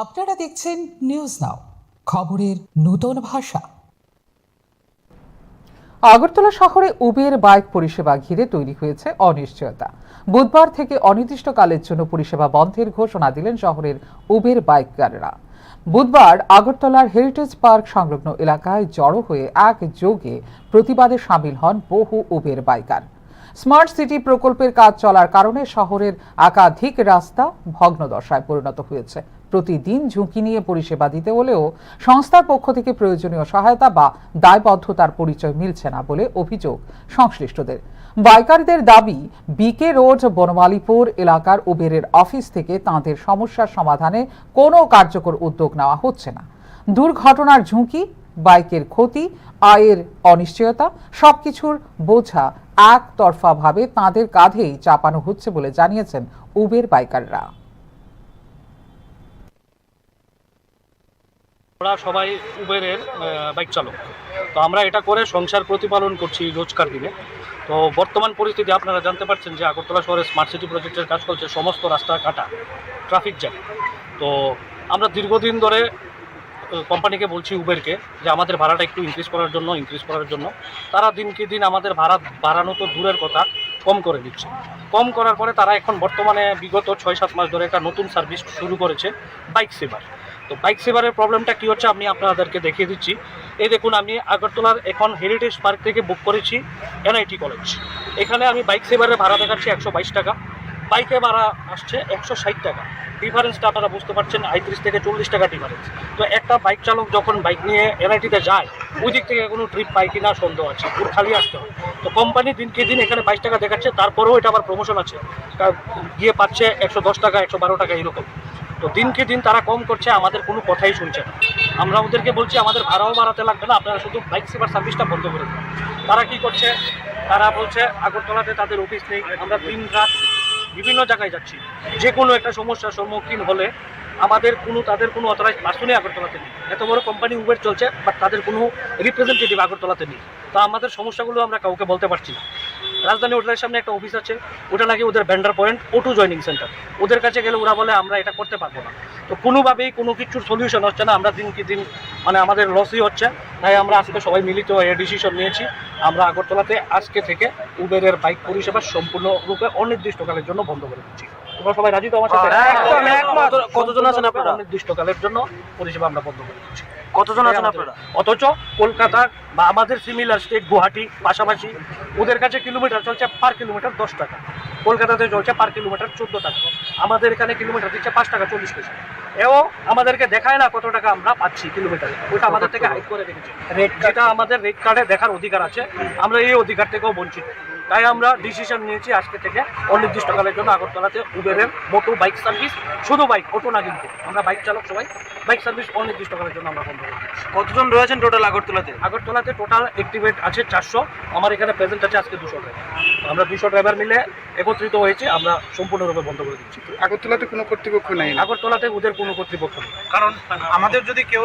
আপনারা দেখছেন news now, খবরের নতুন ভাষা। আগরতলা শহরে উবের বাইক পরিষেবা ঘিরে তৈরি হয়েছে অনিশ্চয়তা। বুধবার থেকে অনির্দিষ্টকালের জন্য পরিষেবা বন্ধের ঘোষণা দিলেন শহরের উবের বাইকাররা। বুধবার আগরতলার হেরিটেজ পার্ক সংলগ্ন এলাকায় জড়ো হয়ে একযোগে প্রতিবাদে সামিল হন বহু উবের বাইকার। স্মার্ট সিটি প্রকল্পের কাজ চলার কারণে শহরের একাধিক রাস্তা ভগ্নদশায় পরিণত হয়েছে। প্রতিদিন ঝুঁকি নিয়ে পরিষেবা দিতে হলেও সংস্থার পক্ষ থেকে প্রয়োজনীয় সহায়তা বা দায়বদ্ধতার পরিচয় মিলছে না বলে অভিযোগ সংশ্লিষ্টদের। বাইকারদের দাবি, বিকে রোড বনমালীপুর এলাকার উবেরের অফিস থেকে তাঁদের সমস্যার সমাধানে কোনো কার্যকর উদ্যোগ নেওয়া হচ্ছে না। দুর্ঘটনার ঝুঁকি, বাইকের ক্ষতি, আয়ের অনিশ্চয়তা সবকিছুর বোঝা একতরফাভাবে তাঁদের কাঁধেই চাপানো হচ্ছে বলে জানিয়েছেন উবের বাইকাররা। আমরা সবাই উবেরের বাইক চালক, তো আমরা এটা করে সংসার প্রতিপালন করছি রোজকার দিনে। তো বর্তমান পরিস্থিতি আপনারা জানতে পারছেন যে আগরতলা শহরে স্মার্ট সিটি প্রজেক্টের কাজ চলছে, সমস্ত রাস্তা কাটা, ট্রাফিক জ্যাম। তো আমরা দীর্ঘদিন ধরে কোম্পানিকে বলছি, উবেরকে, যে আমাদের ভাড়াটা একটু ইনক্রিজ করার জন্য। তারা দিনকে দিন আমাদের ভাড়া বাড়ানো তো দূরের কথা, কম করে দিচ্ছে। কম করার পরে তারা এখন বর্তমানে বিগত 6-7 মাস ধরে একটা নতুন সার্ভিস শুরু করেছে, বাইক সেভার। তো বাইক সেভারের প্রবলেমটা কী হচ্ছে আমি আপনাদেরকে দেখিয়ে দিচ্ছি। এই দেখুন, আমি আগরতলার এখন হেরিটেজ পার্ক থেকে বুক করেছি এনআইটি কলেজ। এখানে আমি বাইক সেভারের ভাড়া দেখাচ্ছি 122 টাকা, বাইকে ভাড়া আসছে 160 টাকা। ডিফারেন্সটা আপনারা বুঝতে পারছেন, 35 থেকে 40 টাকা ডিফারেন্স। তো একটা বাইক চালক যখন বাইক নিয়ে এনআইটিতে যায়, ওই দিক থেকে কোনো ট্রিপ পায় কিনা সন্দেহ আছে, ওর খালি আসতে হয়। তো কোম্পানি দিনকে দিন এখানে 22 টাকা দেখাচ্ছে, তারপরেও এটা আবার প্রমোশন আছে, গিয়ে পাচ্ছে 110 টাকা, 112 টাকা এরকম। তো দিনকে দিন তারা কম করছে, আমাদের কোনো কথাই শুনছে না। আমরা ওদেরকে বলছি আমাদের ভাড়াও বাড়াতে লাগবে না, আপনারা শুধু বাইক সেভার সার্ভিসটা বন্ধ করে দেন। তারা কি করছে, তারা বলছে আগরতলাতে তাদের অফিস নেই। আমরা দিন রাত বিভিন্ন জায়গায় যাচ্ছি, যে কোনো একটা সমস্যার সম্মুখীন হলে তাদের কোনো অথরাইজ পার্সনই আগরতলাতে নেই। এত বড় কোম্পানি উবের চলছে, বাট তাদের কোনো রিপ্রেজেন্টেটিভ আগরতলাতে নেই। তো আমাদের সমস্যাগুলো আমরা কাউকে বলতে পারছি না। রাজধানী হোটেলের সামনে একটা অফিস আছে, ওটা নাকি ওদের vendor point, O2 joining centre. ওদের কাছে গেলে ওরা বলে আমরা এটা করতে পারবো না। তো কোনোভাবেই কোনো কিছুর সলিউশন হচ্ছে না। আমরা দিনকে দিন আমাদের লসই হচ্ছে। তাই আমরা আজকে সবাই মিলিত হয়ে ডিসিশন নিয়েছি, আমরা আগরতলাতে আজকে থেকে উবেরের বাইক পরিষেবা সম্পূর্ণরূপে অনির্দিষ্টকালের জন্য বন্ধ করে দিচ্ছি। তোমরা সবাই রাজি তো আমার সাথে? কতজন আছেন আপনারা? অনির্দিষ্টকালের জন্য পরিষেবা আমরা বন্ধ করে দিচ্ছি। কতজন আছেন আপনারা? অথচ কলকাতার বা আমাদের সিমিলার স্টেট গুয়াহাটি পাশাপাশি, ওদের কাছে কিলোমিটার চলছে পার কিলোমিটার 10 টাকা, কলকাতাতে চলছে পার কিলোমিটার 14 টাকা। আমাদের এখানে কিলোমিটার দিচ্ছে 5 টাকা 40 পয়সা। এও আমাদেরকে দেখায় না কত টাকা আমরা পাচ্ছি কিলোমিটারে, ওটা আমাদের থেকে হাইড করে রেখেছে। যেটা আমাদের রেট কার্ডে দেখার অধিকার আছে, আমরা এই অধিকার থেকেও বঞ্চিত। তাই আমরা ডিসিশন নিয়েছি আজকে থেকে অনির্দিষ্টকালের জন্য আগরতলাতে উবেরের মোটো বাইক সার্ভিস, শুধু বাইক, অটো না কিন্তু, আমরা বাইক চালক সবাই বাইক সার্ভিস অনির্দিষ্টকালের জন্য আমরা বন্ধ করে দিচ্ছি। কতজন রয়েছেন টোটাল আগরতলাতে? আগরতলাতে টোটাল অ্যাক্টিভেট আছে 400, আমার এখানে প্রেজেন্ট আছে আজকে 200 ড্রাইভার। আমরা 200 ড্রাইভার মিলে একত্রিত হয়েছে, আমরা সম্পূর্ণরূপে বন্ধ করে দিচ্ছি। আগরতলাতে কোনো কর্তৃপক্ষ নেই? আগরতলাতে ওদের কোনো কর্তৃপক্ষ নেই। কারণ আমাদের যদি কেউ